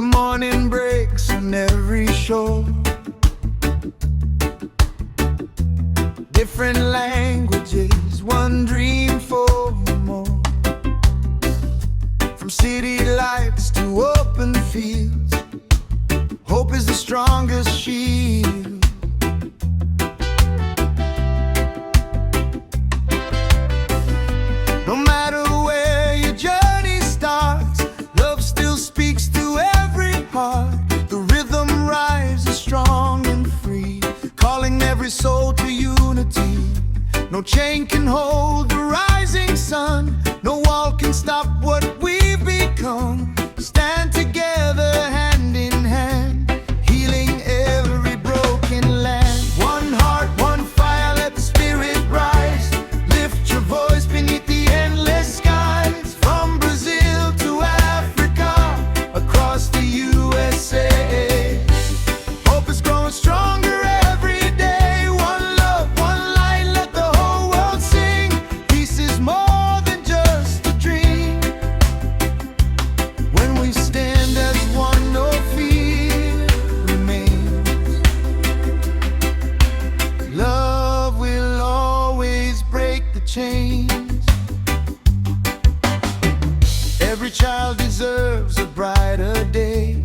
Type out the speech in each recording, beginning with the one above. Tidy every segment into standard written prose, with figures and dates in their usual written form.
morning breaks on every shore. Different languages, one dream for more. From city lights to open fields, hope is the strongest shield. No matter where your journey starts, love still speaks to every heart. The rhythm rises strong and free, calling every soul to unity. No chain can hold the rising sun, no wall can stop what we've become. Stand together hand in hand, healing every broken land. One heart, one fire, let the spirit rise. Lift your voice beneath the endless skies. From Brazil to Africa, across the USA, hope is growing stronger every day. One love, one light, let the whole world sing. Peace is more than just a dream. When we stand as one, no fear remains. Love will always break the chains. Every child deserves a brighter day.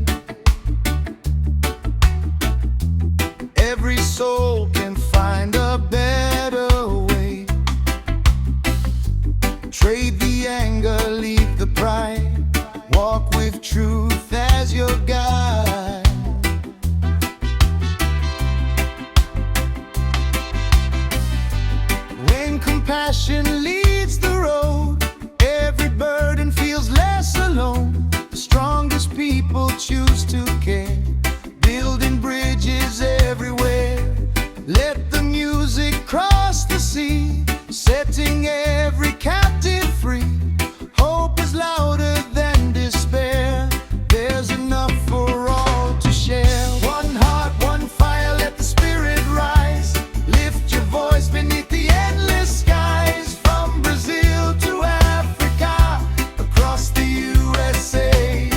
Every soul can find a better way. Trade the anger, leave the pride. Walk with truth as your guide. When compassion leads the road, every burden feels less alone. The strongest people choose to care, building bridges everywhere. Let the music cross the sea, setting every captive free. Hope is louder than despair, there's enough for all to share. One heart, one fire, let the spirit rise. Lift your voice beneath the endless skies. From Brazil to Africa, across the USA,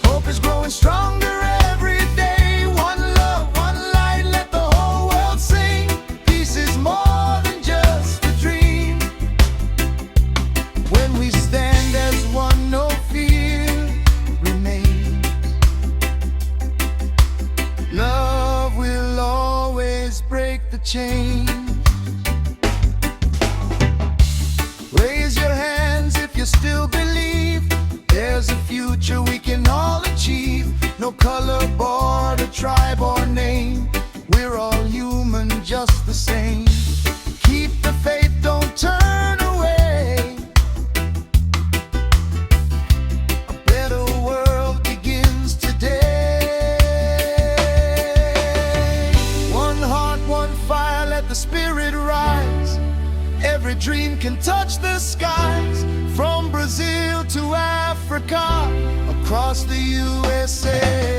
hope is growing stronger every day. One love, one light, let the whole world sing. Peace is more than just a dream. When we stand as one, no fear remains. Love will always break the chain. Raise your hands if you still believe there's a future we can all achieve. No color, border, tribe or name, we're all human just the same. Keep the faith, don't turn away. A better world begins today. One heart, one fire, let the spirit rise. Every dream can touch the skies. From Brazil to Africa, across the USA.